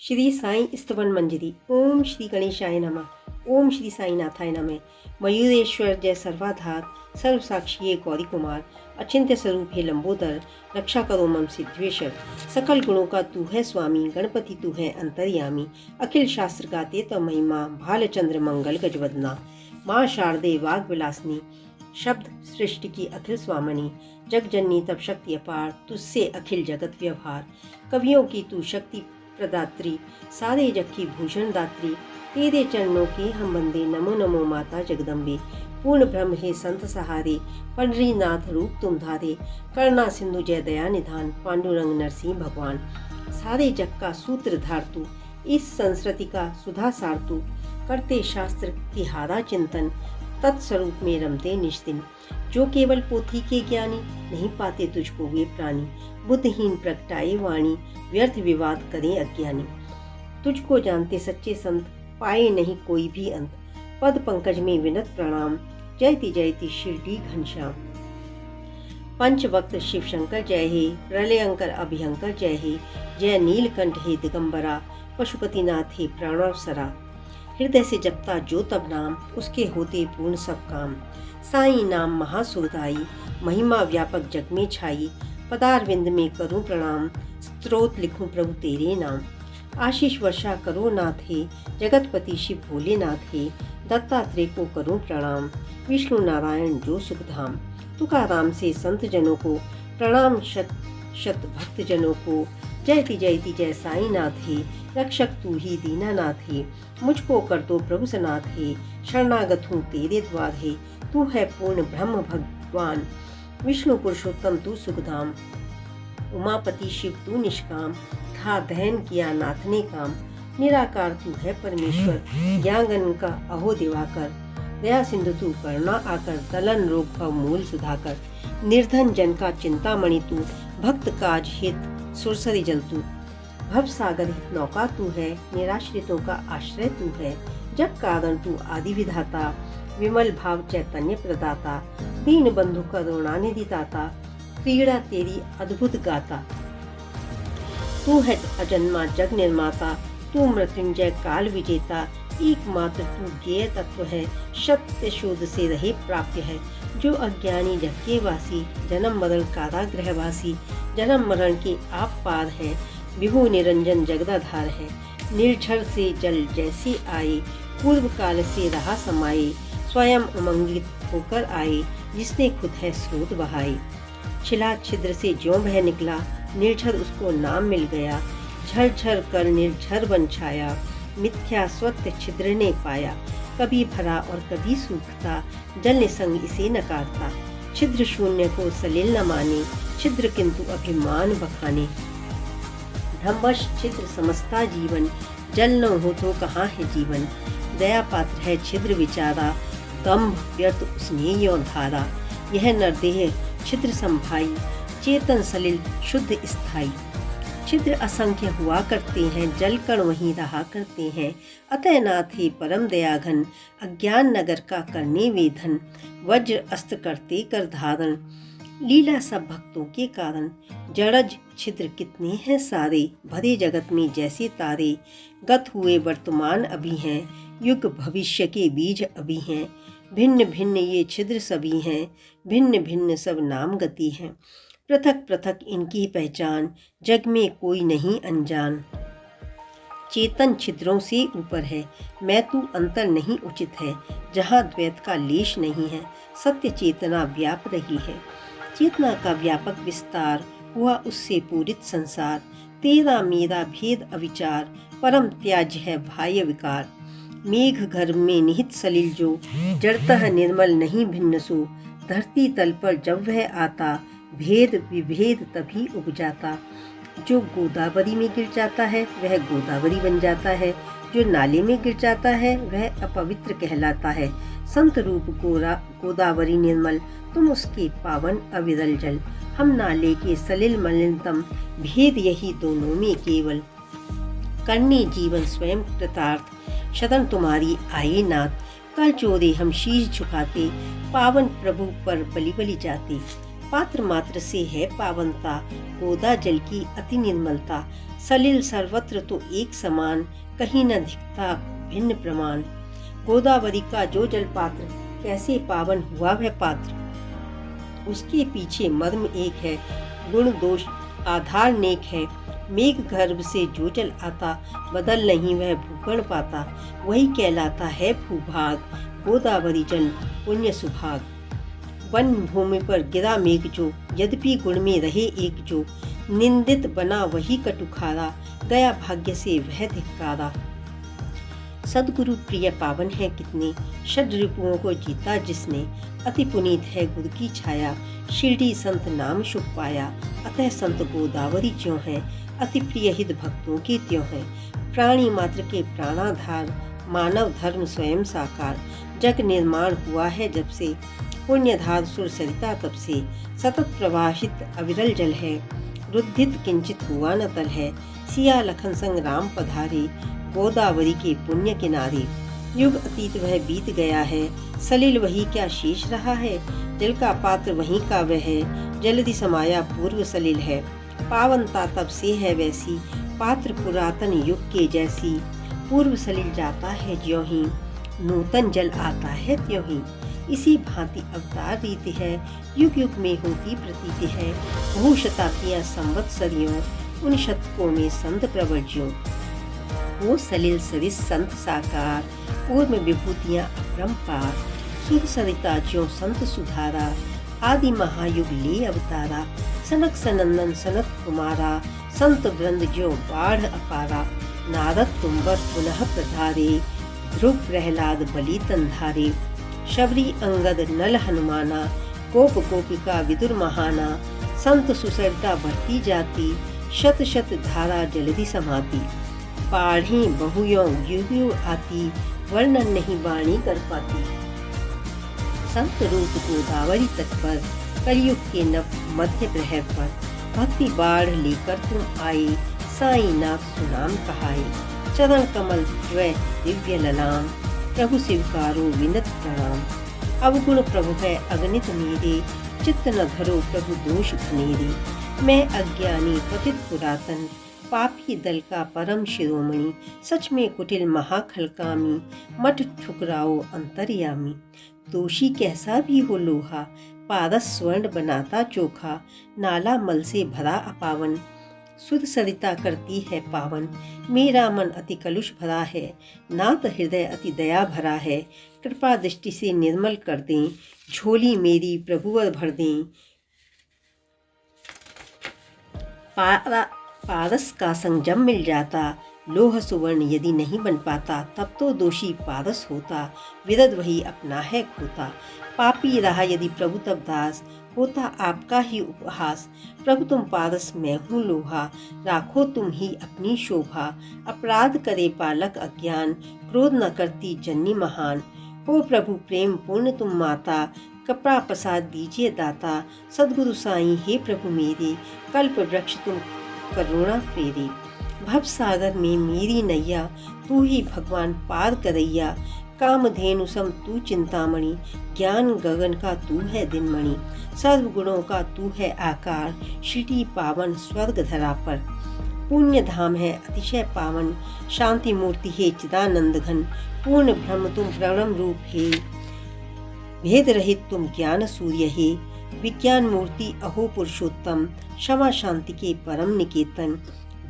श्री साई स्तवन मंजरी। ओम श्री गणेशाय नमः। ओम श्री साईनाथाय नमः। मयूरेश्वर जय सर्वाधार, सर्व साक्षी गौरी कुमार, अचिंत्य स्वरूप है लंबोदर, रक्षा करो मम सिद्धेश्वर। सकल गुणों का तू है स्वामी, गणपति तू है अंतर्यामी। अखिल शास्त्र गाते तो महिमा, भालचंद्र मंगल गजवदना। माँ शारदे वाग विलासनी, शब्द सृष्टि की अखिल स्वामिनी। जग जननी तब शक्ति अपार, तुझसे अखिल जगत व्यवहार। कवियों की तू शक्ति प्रदात्री, सारे जग की भूषण दात्री। तेरे चरणों के हम बंदे, नमो नमो माता जगदम्बे। पूर्ण ब्रह्म है संत सहारे, पंडरीनाथ रूप तुम धारे। करुणा सिंधु जय दया निधान, पांडुरंग नरसिंह भगवान। सारे जग का सूत्रधार तू, इस संस्कृति का सुधा सार तू। करते शास्त्र तिहारा चिंतन, तत्स्वरूप में रमते निज दिन। जो केवल पोथी के ज्ञानी, नहीं पाते तुझको वे प्राणी। बुद्धहीन प्रगटाए वाणी, व्यर्थ विवाद करें अज्ञानी। तुझको जानते सच्चे संत, पाए नहीं कोई भी अंत। पद पंकज में विनत प्रणाम, जयति जयति शिरडी घनश्याम। पंच वक्त शिव शंकर जय हे, प्रलयंकर अभियंकर जय हे। जय नीलकंठ हे दिगंबरा, पशुपतिनाथ हे प्राणावसरा। हृदय से जपता जो तब नाम, उसके होते पूर्ण सब काम। साई नाम महासुखदाई, महिमा व्यापक जग में छाई। पदारविंद में करूं प्रणाम, स्तोत्र लिखूं प्रभु तेरे नाम। आशीष वर्षा करो नाथ हे, जगतपति शिव भोलेनाथ हे। दत्तात्रेय को करूं प्रणाम, विष्णु नारायण जो सुखधाम। तुकाराम से संत जनों को, प्रणाम शत शत भक्त जनों को। जयति जयति जय साईनाथ हे, रक्षक तू ही दीनानाथ हे। मुझको कर दो प्रभु सनाथ हे, शरणागत हूँ तेरे द्वार हे। तू है पूर्ण ब्रह्म भगवान, विष्णु पुरुषोत्तम तू सुखधाम। उमापति शिव तू निष्काम, था दहन किया नाथ ने काम। निराकार तू है परमेश्वर, ज्ञानगण का अहो दिवाकर। दया सिंधु तू करुणा आकर, दलन रोग भव मूल सुधाकर। निर्धन जन का चिंतामणि तू, भक्त काज हित सुरसरी जल तू। भव सागर हित नौका तू है, निराश्रितों का आश्रय तू है। जग कारण तू आदि विधाता, विमल भाव चैतन्य प्रदाता। दीन बंधु करुणानिधि दाता, क्रीड़ा तेरी अद्भुत गाता। तू है अजन्मा जग निर्माता, तू मृत्युंजय काल विजेता। एकमात्र तू ज्ञेय तत्व है, सत्य शोध से रहे प्राप्य है। जो अज्ञानी जग के वासी, जन्म मरण कारागृहवासी। जन्म मरण के आप पार है, विभु निरंजन जगदाधार है। निर्झर से जल जैसे आए, पूर्व काल से रहा समाये। स्वयं उमंगित होकर आए, जिसने खुद है स्रोत बहाए। छिला छिद्र से ज्यों बह निकला, निर्झर उसको नाम मिल गया। झरझर कर निर्झर बन छाया, मिथ्या स्वत्य छिद्र ने पाया। कभी भरा और कभी सूखता, जल निसंग इसे नकारता। छिद्र शून्य को सलिल न माने, छिद्र किंतु अभिमान बखाने। भ्रमवश छिद्र समझता जीवन, जल न हो तो कहाँ है जीवन। दया पात्र है छिद्र विचारा, दम्भ व्यर्थ उसने यों धारा। यह नरदेह छिद्र संभाई, चेतन सलिल शुद्ध स्थाई। छिद्र असंख्य हुआ करते हैं, जल कण वहीं रहा करते हैं। अतः नाथ हे परम दयाघन, अज्ञान नगर का करने वेधन। वज्र अस्त्र करते कर धारण, लीला सब भक्तों के कारण। जड़ज छिद्र कितने हैं सारे, भरे जगत में जैसे तारे। गत हुए वर्तमान अभी हैं, युग भविष्य के बीज अभी हैं। भिन्न भिन्न ये छिद्र सभी हैं, भिन्न भिन्न सब नाम गति हैं। पृथक पृथक इनकी पहचान, जग में कोई नहीं अनजान। चेतन छिद्रों से ऊपर है, मैं तू अंतर नहीं उचित है। जहाँ द्वैत का लेश नहीं है, सत्य चेतना व्याप रही है। चेतना का व्यापक विस्तार, हुआ उससे पूरित संसार। तेरा मेरा भेद अविचार, परम त्याज्य है बाह्य विकार। मेघ घर में निहित सलिल जो, जड़तः निर्मल नहीं भिन्न सो। धरती तल पर जब वह आता, भेद विभेद तभी उपजाता। जो गोदावरी में गिर जाता है, वह गोदावरी बन जाता है। जो नाले में गिर जाता है, वह अपवित्र कहलाता है। संत रूप गोदावरी निर्मल, तुम उसके पावन अविरल जल। हम नाले के सलिल मलिनतम, भेद यही दोनों में केवल। करने जीवन स्वयं कृतार्थ, शरण तुम्हारी आए नाथ। कल चोरे हम शीश झुकाते, पावन प्रभु पर बलि बलि जाते। पात्र मात्र से है पावनता, गोदा जल की अति निर्मलता। सलिल सर्वत्र तो एक समान, कहीं न दिखता भिन्न प्रमाण। गोदावरी का जो जल पात्र, कैसे पावन हुआ वह पात्र। उसके पीछे मर्म एक है, गुण दोष आधार नेक है। मेघ गर्भ से जो जल आता, बदल नहीं वह भूगण पाता। वही कहलाता है भूभाग, गोदावरी जल पुण्य सुभाग। वन भूमि पर गिरा मेघ जो, यद्यपि गुण में रहे एक जो। निंदित बना वही कटुखारा, गया भाग्य से वह धिक्कारा। सदगुरु प्रिय पावन है कितने, षड रिपुओं को जीता जिसने। अति पुनीत है गुरु की छाया, शिरडी संत नाम शुभ पाया। अतः संत गोदावरी ज्यों है, अति प्रिय हित भक्तों के त्यों है। प्राणी मात्र के प्राणाधार, मानव धर्म स्वयं साकार। जग निर्माण हुआ है जब से, पुण्यधार सुर सरिता तब से। सतत प्रवाहित अविरल जल है, रुद्धित किंचित हुआ न तल है। सिया लखन संग राम पधारे, गोदावरी के पुण्य किनारे। युग अतीत वह बीत गया है, सलिल वही क्या शेष रहा है। जल का पात्र वहीं का वह है, जल्दी समाया पूर्व सलिल है। पावनता तब से है वैसी, पात्र पुरातन युग के जैसी। पूर्व सलिल जाता है ज्यों ही, नूतन जल आता है त्यों ही। इसी भांति अवतार रीति है, युग युग में होती प्रतीति है। बहु शताब्दियां संवत्सरियों, उन शतकों में संत प्रवर्ज्यों। वो सलिल सरिस संत साकार, पूर्व विभूतियां अपरंपार। सुर सरिता ज्यों संत सुधारा, आदि महायुग ले अवतारा। सनक सनंदन सनत कुमारा, संत वृंद ज्यों बाढ़ अपारा। नारद तुम्बर पुनः प्रधारे, ध्रुव प्रहलाद बलि तंधारे। शबरी अंगद नल हनुमाना, गोप गोपिका विदुर महाना। संत सुसरिता बढ़ती जाती, शत शत धारा जल्दी समाती। बाढ़ें बहुयों युग युग आती, वर्णन नहीं वाणी कर पाती। संत रूप गोदावरी तट पर, कलयुग के नव मध्य प्रहर पर। भक्ति बाढ़ लेकर तुम आए, साईं नाथ सुनाम कहाए। चरण कमल द्वय दिव्य ललाम, प्रभु स्वीकारो विनत प्रणाम। अवगुण प्रभु है अगणित मेरे, चित्त न धरो प्रभु दोष घनेरे। मैं अज्ञानी पतित पुरातन, पापी दल का परम शिरोमणि। सच में कुटिल महाखलकामी, मठ ठुकराओ अंतर्यामी। दोषी कैसा भी हो लोहा, पारस स्वर्ण बनाता चोखा। नाला मल से भरा अपावन, सुध सरिता करती है पावन। मेरा मन अति कलुष भरा है, नाथ हृदय अति दया भरा है। कृपा दृष्टि से निर्मल कर दें, झोली मेरी प्रभुवर भर दें। पारस का संग मिल जाता, लोह सुवर्ण यदि नहीं बन पाता। तब तो दोषी पारस होता, विरद वही अपना है खोता। पापी रहा यदि प्रभु तब दास, होता आपका ही उपहास। प्रभु तुम पारस मैं हूँ लोहा, राखो तुम ही अपनी शोभा। अपराध करे पालक अज्ञान, क्रोध न करती जननी महान। हो प्रभु प्रेम पूर्ण तुम माता, कपड़ा प्रसाद दीजिए दाता। सद्गुरु साईं हे प्रभु मेरे, कल्प वृक्ष तुम करुणा प्रेरे। भव सागर में मेरी नैया, तू ही भगवान पार करैया। कामधेनु सम तू चिंतामणि, ज्ञान गगन का तू है दिनमणि। सर्व गुणों का तू है आकार, शिटी पावन स्वर्ग धरा पर। पुण्य धाम है अतिशय पावन, शांति मूर्ति है चिदानंद घन। पूर्ण ब्रह्म तुम प्रणम रूप है, भेद रहित तुम ज्ञान सूर्य है। विज्ञान मूर्ति अहो पुरुषोत्तम, क्षमा शांति के परम निकेतन।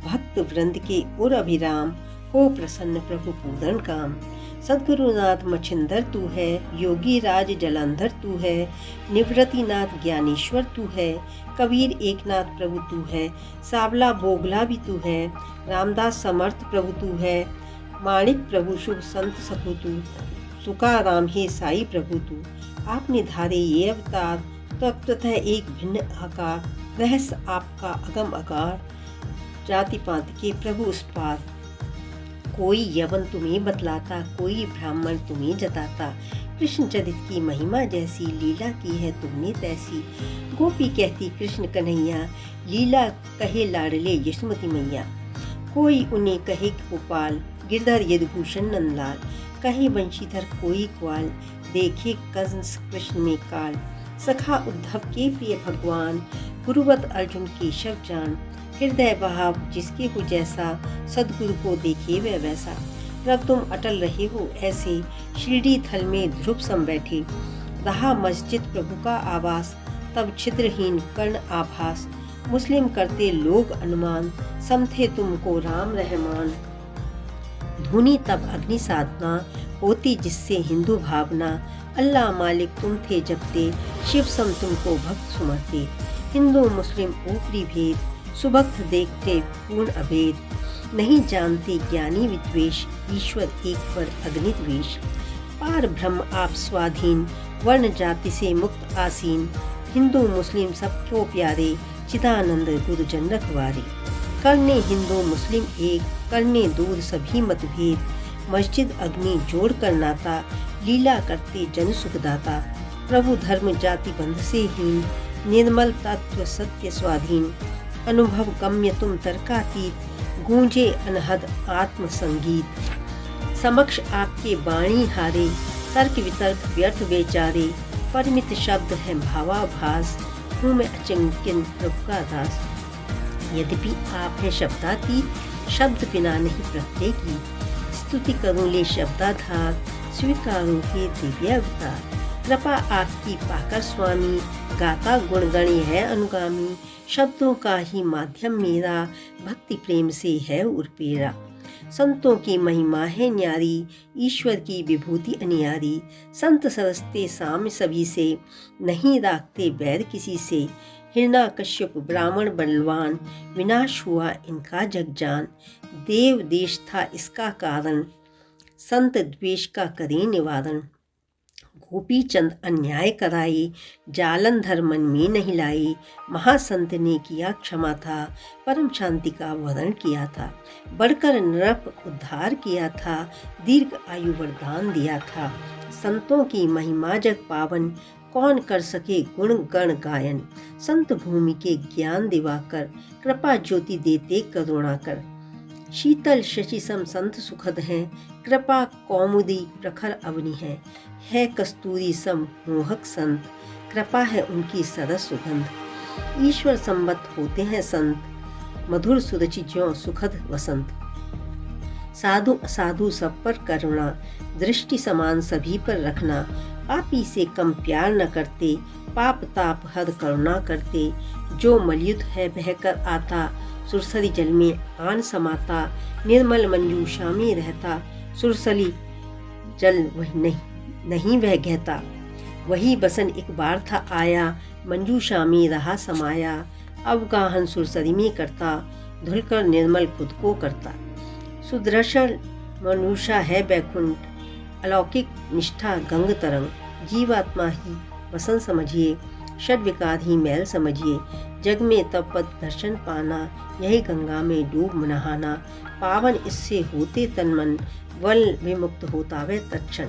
भक्त वृंद के उर अभिराम, हो प्रसन्न प्रभु पूर्ण काम। सद्गुरुनाथ मछिंदर तू है, योगी राज जलंधर तू है। निवृत्तिनाथ ज्ञानेश्वर तू है, कबीर एकनाथ प्रभु तू है। सावला बोगला भी तू है, रामदास समर्थ प्रभु तू है। माणिक प्रभु शुभ संत सखु तू, सुकाराम हे साई प्रभु तू। आपने धारे ये अवतार, तत्वतः एक भिन्न आकार। रहस्य आपका अगम अगार, जाति पात के प्रभु उस पार। कोई यवन तुम्हें बतलाता, कोई ब्राह्मण तुम्हें जताता। कृष्ण चरित की महिमा जैसी, लीला की है तुमने तैसी। गोपी कहती कृष्ण कन्हैया, लीला कहे लाडले यशोमती मैया। कोई उन्हें कहे गोपाल, गिरधर यदुभूषण नंदलाल। कहे वंशीधर कोई ग्वाल, देखे कंस कृष्ण में काल। सखा उद्धव के प्रिय भगवान, गुरुवत अर्जुन केशव जान। हृदय भाव जिसके हो जैसा, सदगुरु को देखे वह वैसा। रब तुम अटल रहे हो ऐसे, शिरडी थल में ध्रुव सम बैठे। रहा मस्जिद प्रभु का आवास, तब छिद्रहीन कर्ण आभास। मुस्लिम करते लोग अनुमान, समझे तुमको राम रहमान। धुनी तब अग्नि साधना, होती जिससे हिंदू भावना। अल्लाह मालिक तुम थे जपते, शिव सम तुमको भक्त सुमरते। हिंदू मुस्लिम ऊपरी भेद, सुभक्त देखते पूर्ण अभेद। नहीं जानते ज्ञानी विद्वेष, ईश्वर एक पर अग्नि द्वेष। पार ब्रह्म आप स्वाधीन, वर्ण जाति से मुक्त आसीन। हिंदू मुस्लिम सबको प्यारे, चिदानंद गुरुजन रखवारे। करने हिंदू मुस्लिम एक, करने दूर सभी मतभेद। मस्जिद अग्नि जोड़ कर नाता, लीला करते जन सुखदाता। प्रभु धर्म जाति बंध से हीन, निर्मल तत्व सत्य स्वाधीन। अनुभव गम्य तुम तर्कातीत, गूंजे अनहद आत्म संगीत। समक्ष आपके बाणी हारे, तर्क वितर्क व्यर्थ बेचारे। परिमित शब्द है भावाभास, हूँ मैं अचंक्यन प्रभु का दास। यद्यपि आप हैं शब्दातीत, शब्द बिना नहीं प्रत्यय की। स्तुति करूँ ले शब्दाधार, स्वीकारूँ के दिव्य अवतार। कृपा आपकी पाकर स्वामी, गाता गुणगणी है अनुगामी। शब्दों का ही माध्यम मेरा, भक्ति प्रेम से है उर्पेरा। संतों की महिमा है न्यारी, ईश्वर की विभूति अनियारी। संत सरसते साम्य सभी से, नहीं राखते बैर किसी से। हिरण्याकश्यप ब्राह्मण बलवान, विनाश हुआ इनका जग जान। देव देश था इसका कारण, संत द्वेष का करें निवारण। गोपी चंद अन्याय कराए, जालंधर मन में नहीं लाए। महासंत ने किया क्षमा था, परम शांति का वर्ण किया था। बढ़कर नरक उद्धार किया था, दीर्घ आयु वरदान दिया था। संतों की महिमा जग पावन, कौन कर सके गुण गण गायन। संत भूमि के ज्ञान दिवाकर, कृपा ज्योति देते करुणा कर। शीतल शशि सम संत सुखद हैं, कृपा कौमुदी प्रखर अवनि है कस्तूरी सम मोहक संत। कृपा है उनकी सरस सुगंध, ईश्वर संबत होते हैं संत। मधुर सुरुचि ज्यों सुखद वसंत। साधु असाधु सब पर करुणा, दृष्टि समान सभी पर रखना। पापी से कम प्यार न करते, पाप ताप हद करुणा करते। जो मलयुद्ध है बहकर आता, सुरसरी जल में आन समाता। निर्मल मंजूषा में रहता, सुरसली जल वही नहीं वह गहता। वही बसन एक बार था आया, मंजूषा में रहा समाया। अवगाहन सुरसरी में करता, धुलकर निर्मल खुद को करता। सुदर्शन मनुषा है बैकुंठ, अलौकिक निष्ठा गंग तरंग। जीवात्मा ही वसन समझिए, षड विकार ही मैल समझिए। जग में तब पद दर्शन पाना, यही गंगा में डूब नहाना। पावन इससे होते तन मन, वल विमुक्त होता वे तत्क्षण।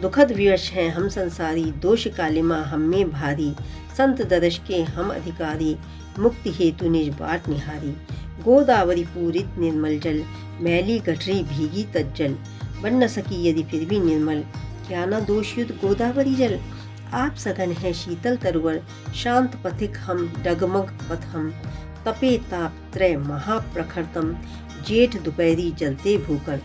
दुखद विवश हैं हम संसारी, दोष कालिमा हम में भारी। संत दर्श के हम अधिकारी, मुक्ति हेतु निज बाट निहारी। गोदावरी पूरित निर्मल जल, मैली गठरी भीगी तज्जल। बन न सकी यदि फिर भी निर्मल, क्या न दोष युत गोदावरी जल। आप सघन है शीतल तरुवर, शांत पथिक हम डगमग पथ हम। तपे ताप त्रय महाप्रखरतम, जेठ दोपहरी जलते भूकर।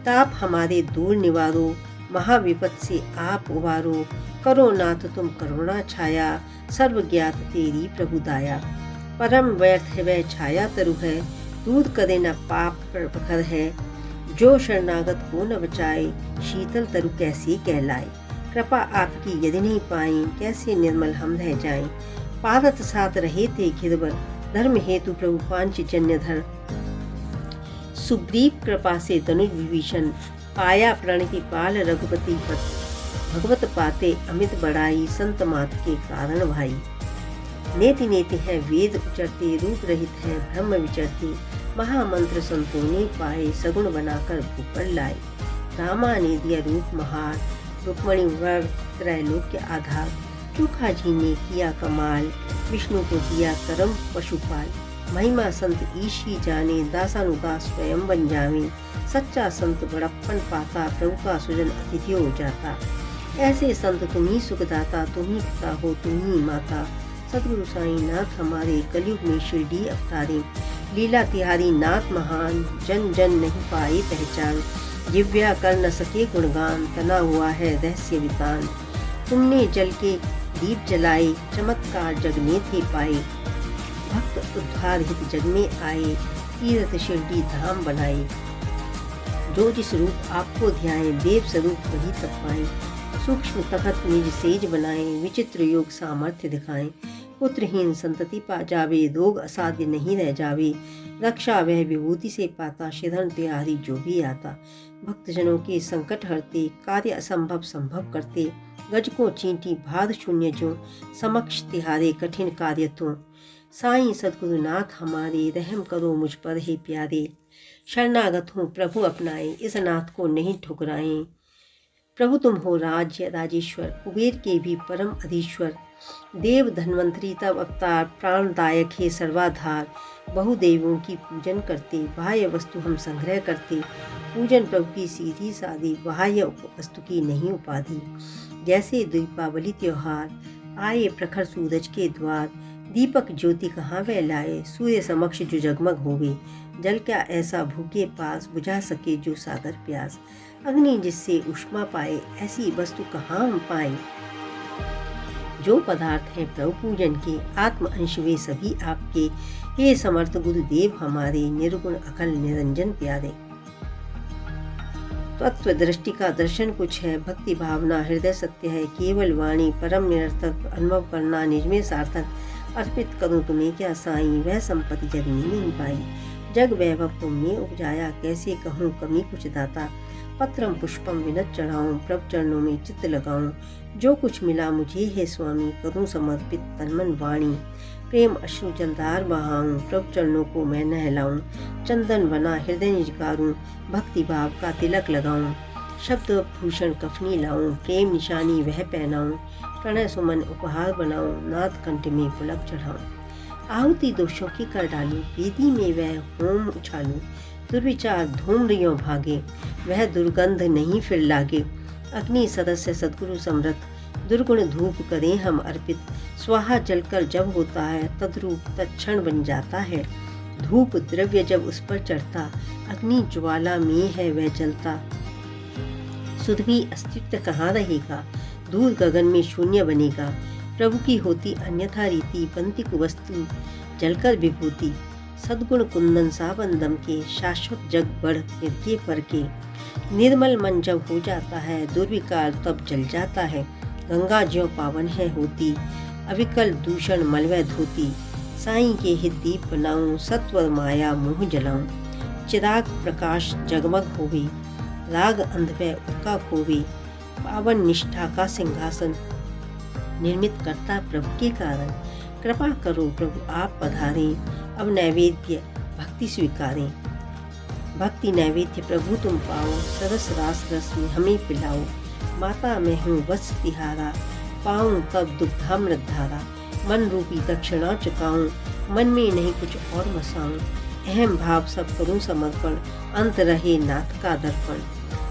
ताप हमारे दूर निवारो, महाविपत से आप उबारो। करो नाथ तुम करुणा छाया, सर्व ज्ञात तेरी प्रभु दाया। परम व्यर्थ है वह छाया तरु है, दूर करे न पाप प्रखर है। जो शरणागत को न बचाए, शीतल तरु कैसे कहलाए। कृपा आपकी यदि नहीं पाई, कैसे निर्मल हम रह जाएं। पारत साथ रहे थे घिरवर, धर्म हेतु प्रभु पांचजन्य धर। सुग्रीव कृपा से तनुज विभीषण, पाया प्रणति पाल रघुपति पत। भगवत पाते अमित बड़ाई, संत मात के कारण भाई। नेति नेति है वेद उचरते, रूप रहित है ब्रह्म विचरते। महामंत्र संतों ने पाए, सगुण बनाकर भूपर लाए। रामा ने दिया रूप महार, रुक्मणी वर त्रैलोक के आधार। चोखा जी ने किया कमाल, विष्णु को दिया करम पशुपाल। महिमा संत ईश ही जाने, दासानुदास स्वयं बन जावे। सच्चा संत बड़प्पन पाता, प्रभु का सुजन अतिथि हो जाता। ऐसे संत तुम ही सुखदाता, तुम ही पिता हो, तुम ही माता। सतगुरु साईं नाथ हमारे कलयुग में शिरडी अवतारे। लीला तिहारी नाथ महान, जन जन नहीं पाए पहचान। जिव्या कर न सके गुणगान, तना हुआ है रहस्य वितान। तुमने जल के दीप जलाए, चमत्कार जग में थे पाए। भक्त उद्धार हित जग में आए, तीर्थ शिरडी धाम बनाए। जो जिस रूप आपको ध्याए, देव स्वरूप वही तब पाए। सूक्ष्म तखत निज सेज बनाए, विचित्र योग सामर्थ्य दिखाएं। पुत्रहीन संतति पा जावे, रोग असाध्य नहीं रह जावे। रक्षा वह विभूति से पाता, शरण तिहारी जो भी आता। भक्तजनों के संकट हरते, कार्य असंभव संभव करते। गज को चींटी भाद शून्य जो, समक्ष तिहारे कठिन कार्य तो। साईं सद्गुरुनाथ हमारे, रहम करो मुझ पर हे प्यारे। शरणागत हूँ प्रभु अपनाए, इस नाथ को नहीं ठुकराएं। प्रभु तुम हो राज्य राजेश्वर, कुबेर के भी परम अधीश्वर। देव धन्वंतरी तब अवतार, प्राणदायक है सर्वाधार। बहुदेवों की पूजन करते, बाह्य वस्तु हम संग्रह करते। पूजन प्रभु की सीधी सादी, बाह्य वस्तु की नहीं उपाधि। जैसे दीपावली त्योहार, आए प्रखर सूरज के द्वार। दीपक ज्योति कहाँ वह लाए, सूर्य समक्ष जो जगमग होवे। जल क्या ऐसा भूखे पास, बुझा सके जो सागर प्यास। अग्नि जिससे उष्मा पाए, ऐसी वस्तु कहाँ हम पाए। जो पदार्थ हैं प्रभु पूजन के, आत्म अंश वे सभी आपके। हे समर्थ गुरुदेव हमारे, निर्गुण अकल निरंजन प्यारे। तत्व दृष्टि का दर्शन कुछ है, भक्ति भावना हृदय सत्य है। केवल वाणी परम निरर्थक, अनुभव करना निज में सार्थक। अर्पित करूं तुम्हें क्या साईं, वह संपत्ति जग में नहीं पाई। जग वैभव तुमने उपजाया, कैसे कहूँ कमी कुछ दाता। पत्रम पुष्पम विनत चढ़ाऊं, प्रभु चरणों में चित्त लगाऊं। जो कुछ मिला मुझे है स्वामी, करूं समर्पित तन मन वाणी। प्रेम अश्रु जलधार बहाऊं, प्रभु चरणों को मैं नहलाऊं। चंदन बना हृदय निजगारूं, भक्ति भाव का तिलक लगाऊं। शब्द भूषण कफनी लाऊं, प्रेम निशानी वह पहनाऊं। प्रणय सुमन उपहार बनाऊं, नाद कंठ में पुलक चढ़ाऊं। आहुति दोषों की कर डालूं, वेदी में वह होम उछालूं। दुर्विचार धूम्रियों भागे, वह दुर्गंध नहीं फिर लागे। अग्नि सदस्य सद्गुरु समृत, दुर्गुण धूप करें हम अर्पित। स्वाहा जलकर जब होता है, तद्रूप तत्क्षण बन जाता है। धूप द्रव्य जब उस पर चढ़ता, अग्नि ज्वाला में है वह जलता। सुध भी अस्तित्व कहाँ रहेगा, दूर गगन में शून्य बनेगा। प्रभु की होती अन्यथा रीति, बनती कुवस्तु जलकर विभूति। सद्गुण कुंदन साबंदम के, शाश्वत जग बढ़ निर्के पर के। निर्मल मन जब हो जाता है, दुर्विकार तब जल जाता है। गंगा ज्यों पावन है होती, अविकल दूषण मलवै धोती। साईं के हित दीप बनाऊं, सत्वर माया मोह जलाऊं। चिराग प्रकाश जगमग होवे, राग अंधवै उसका खोवे। पावन निष्ठा का सिंहासन निर्मित करता प्रभु के कारण। कृपा करो प्रभु आप पधारें, अब नैवेद्य भक्ति स्वीकारें। भक्ति नैवेद्य प्रभु तुम पाओ, सरस रास रस में हमें पिलाओ। माता मैं हूँ वत्स तिहारा, पाऊँ तब दुग्धामृत धारा। मन रूपी दक्षिणा चुकाऊँ, मन में नहीं कुछ और बसाऊँ। अहम भाव सब करूँ समर्पण, अंत रहे नाथ का दर्पण।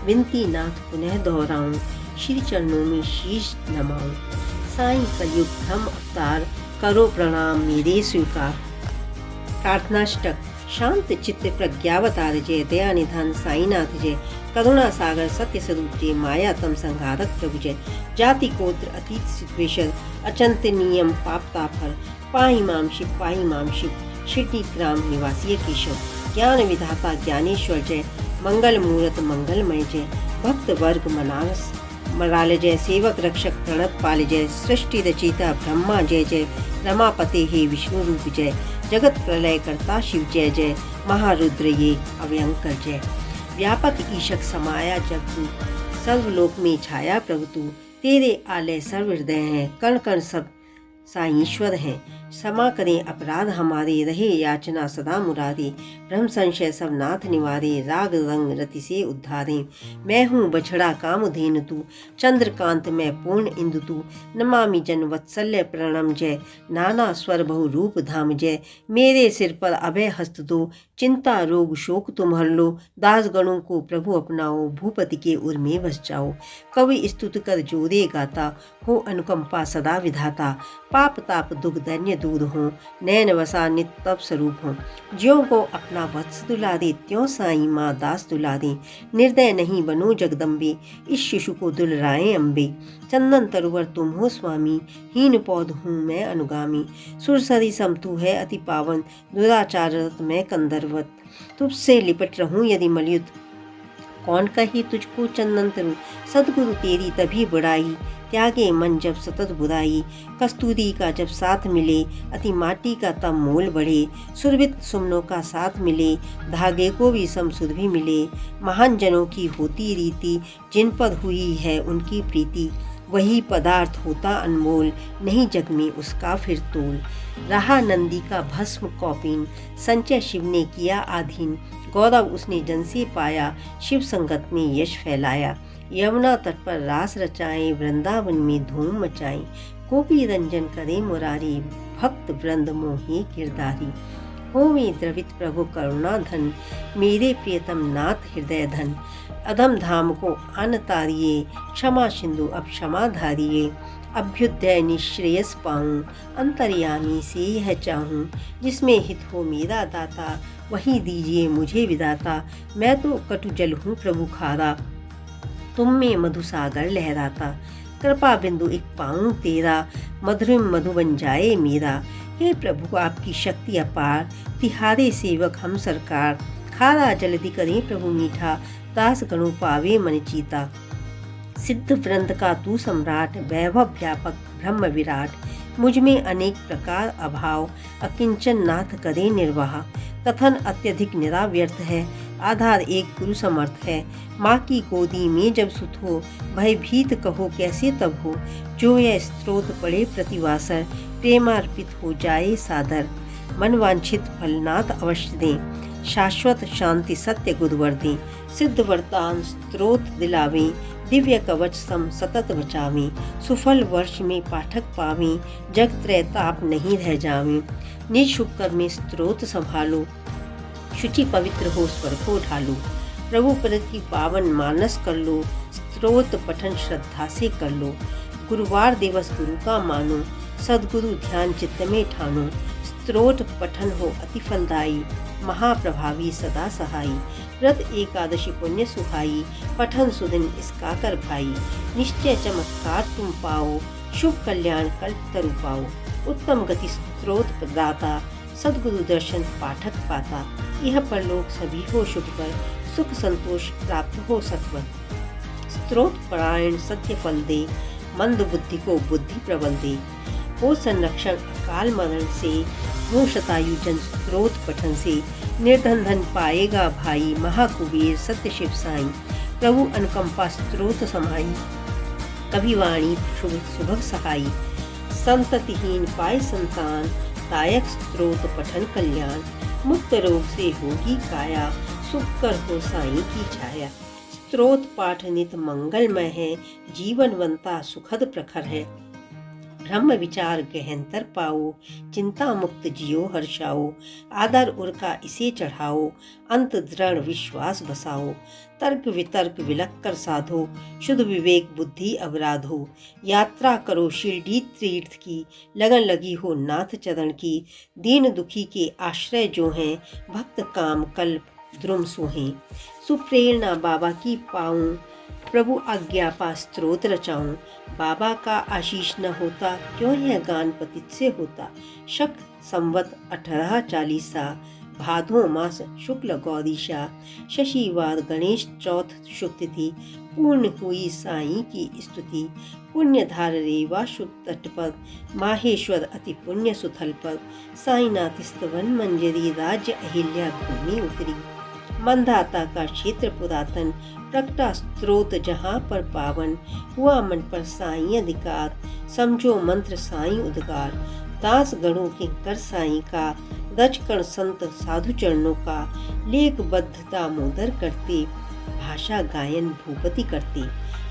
विनती नाथ पुनः दोहराऊँ, श्री चरणों में शीश नमाऊँ। साईं कलयुग धम अवतार, करो प्रणाम मेरे स्वीकार। प्रार्थनाष्टक। शांत चित्त प्रज्ञावतार जय, दया निधान साईनाथ जय। करुणा सागर सत्य स्वरूप जय, माया तम संहारक प्रभु जय। जाति गोत्र अतीत सिद्धेश्वर, अचंत नियम पाप तापर। पाहि माम शिव, पाहि माम शिव, शिरडी ग्राम निवासी केशव। ज्ञान विधाता ज्ञानेश्वर जय, मंगल मूर्त मंगलमय जय। भक्त वर्ग मनारस मराल जय, सेवक रक्षक प्रणत पाल जय। सृष्टि रचिता ब्रह्मा जय जय, रमापते हे विष्णु रूप जय। जगत प्रलय करता शिव जय जय, महारुद्र ये अभयंकर जय। व्यापक ईशक समाया जग तू, सर्वलोक में छाया प्रभु तू। तेरे आलय सर्व हृदय हैं, कण कण सब साईश्वर हैं। क्षमा करें अपराध हमारे, रहे याचना सदा मुरारे। भ्रम संशय सब नाथ निवारे, राग रंग रति से उद्धारे। मैं हूँ बछड़ा कामधेनु तू, चंद्रकांत मैं पूर्ण इंदु तू। नमामि जन वत्सल्य प्रणम जय, नाना स्वर बहु रूप धाम जय। मेरे सिर पर अभय हस्त दो, चिंता रोग शोक तुम हर लो। दास गणों को प्रभु अपनाओ, भूपति के उर में बस जाओ। कवि स्तुत कर जोरे गाता, हो अनुकंपा सदा विधाता। पाप ताप दुख दैन्य दूर हो, नैन वसा नित तप स्वरूप हो। ज्यों को अपना वत्स दुला दे, त्यों साई माँ दास दुला दे। निर्दय नहीं बनो जगदम्बे, इस शिशु को दुलराए अम्बे। चंदन तरुवर तुम हो स्वामी, हीन पौध हूँ मैं अनुगामी। सुरसरी समतु है अति पावन, दुराचारत मैं कंदरवत। तुझसे लिपट रहूं यदि मलयुत, कौन कहे तुझको चंदन तरु। सदगुरु तेरी तभी बड़ाई, त्यागे मन जब सतत बुराई। कस्तूरी का जब साथ मिले, अति माटी का तब मोल बढ़े। सुरभित सुमनों का साथ मिले, धागे को भी समसुर भी मिले। महान जनों की होती रीति, जिन पर हुई है उनकी प्रीति। वही पदार्थ होता अनमोल, नहीं जग में उसका फिर तोल। रहा नंदी का भस्म कौपीन, संचय शिव ने किया आधीन। गौरव उसने जन से पाया, शिव संगत ने यश फैलाया। यमुना तट पर रास रचाएं, वृंदावन में धूम मचाएं। गोपी रंजन करे मुरारी, भक्त वृंद मोहे गिरधारी। हो में द्रवित प्रभु करुणा धन, मेरे प्रियतम नाथ हृदय धन। अधम धाम को अन तारिये, क्षमा सिंधु अब क्षमा धारिये। अभ्युदय निश्रेयस पाऊं, अंतर्यामी से यह चाहूं। जिसमें हित हो मेरा दाता, वही दीजिए मुझे विदाता। मैं तो कटु जल हूँ प्रभु खारा, तुम में मधुसागर लहराता। कृपा बिंदु एक पाऊं तेरा, मधुरिम मधु बन जाए मेरा। हे प्रभु आपकी शक्ति अपार, तिहारे सेवक हम सरकार। खारा जल्दी करें प्रभु मीठा, दास गणों पावे मन चीता। सिद्ध वृंद का तू सम्राट, वैभव व्यापक ब्रह्म विराट। मुझ में अनेक प्रकार अभाव, अकिंचन नाथ करे निर्वाह। कथन अत्यधिक निरा व्यर्थ है, आधार एक गुरु समर्थ है। माँ की गोदी में जब सुत हो, भयभीत कहो कैसे तब हो। जो यह स्त्रोत पड़े प्रतिवासर, प्रेमार्पित हो जाए सादर। मन वांछित फल नाथ अवश्य दें, शाश्वत शांति सत्य गुरुवर दें। सिद्ध वरदान स्त्रोत दिलावें, दिव्य कवच सम सतत बचावें। सुफल वर्ष में पाठक पावें, जग त्रय ताप नहीं रह जावें। निज शुभ कर में स्त्रोत संभालो, शुचि पवित्र हो स्वर को ढालो। प्रभु प्रति पावन मानस कर लो, स्त्रोत पठन श्रद्धा से कर लो। गुरुवार दिवस गुरु का मानो, सदगुरु ध्यान चित्त में ठानो। स्त्रोत पठन हो अति फलदायी, महाप्रभावी सदा सहाई। व्रत एकादशी पुण्य सुहाई, पठन सुदिन इसका कर भाई। निश्चय चमत्कार तुम पाओ, शुभ कल्याण कल्प तरु पाओ। उत्तम गति स्त्रोत प्रदाता, सदगुरु दर्शन पाठक पाता। यह परलोक सभी हो शुभकर, सुख संतोष प्राप्त हो सत्वर। स्त्रोत परायण सत्य फल दे, मंद बुद्धि को बुद्धि प्रबल दे। हो संरक्षण अकाल मरण से, हो शतायु जन स्त्रोत पठन से। निर्धन धन पाएगा भाई, महाकुबेर सत्य शिव साई। प्रभु अनुकंपा स्त्रोत समाई, कवि वाणी शुभ सुभग सहाई। संततिहीन पाए संतान, दायक स्त्रोत पठन कल्याण। मुक्त रोग से होगी काया, सुख कर हो साई की छाया। स्त्रोत पाठ नित मंगलमय है, जीवन बनता सुखद प्रखर है। ब्रह्म विचार गहनतर पाओ, चिंता मुक्त जियो हर्षाओ। आदर उर का इसे चढ़ाओ, अंत दृढ़ विश्वास बसाओ। तर्क वितर्क विलक कर साधो, शुद्ध विवेक बुद्धि अवराधो। यात्रा करो शिरडी तीर्थ की, लगन लगी हो नाथ चरण की। दीन दुखी के आश्रय जो हैं, भक्त काम कल्प द्रुम सोहें। सुप्रेरणा बाबा की पाऊं, प्रभु आज्ञा पा स्त्रोत रचाऊं। बाबा का आशीष न होता, क्यों यह गान पतित से होता। शक संवत 1840, भादो मास शुक्ल गौरीशा। शशिवार गणेश चौथ शुभ तिथि, पूर्ण हुई साईं की स्तुति। पुण्यधार रेवा शुभ तट पर, माहेश्वर अति पुण्य सुथल पर। साईनाथ स्तवन मंजरी, राज्य अहिल्या भूमि उतरी। मंदाता का क्षेत्र पुरातन, प्रकटा स्त्रोत जहाँ पर पावन। हुआ मन पर साईं अधिकार, समझो मंत्र साईं उद्गार। दास गणों किंकर साईं का, दच कण संत साधु चरणों का, लेख बद्ध दामोदर करते, भाषा गायन भूपति करते।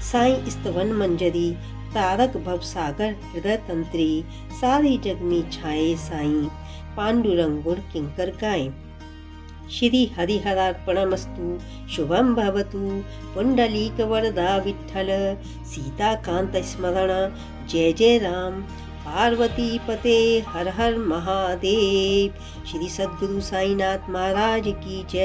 साईं स्तवन मंजरी, तारक भव सागर हृदय तंत्री, सारे जग में छाए साईं, पांडुरंग गुण किंकर गाएं। श्री हरिहरार्पणमस्तु, शुभम भवतु, पुंडलीक वरदा विठ्ठल, सीताकांत स्मरण, जय जय राम, पार्वती पते हर हर महादेव। श्री सद्गुरु साईनाथ महाराज की जय।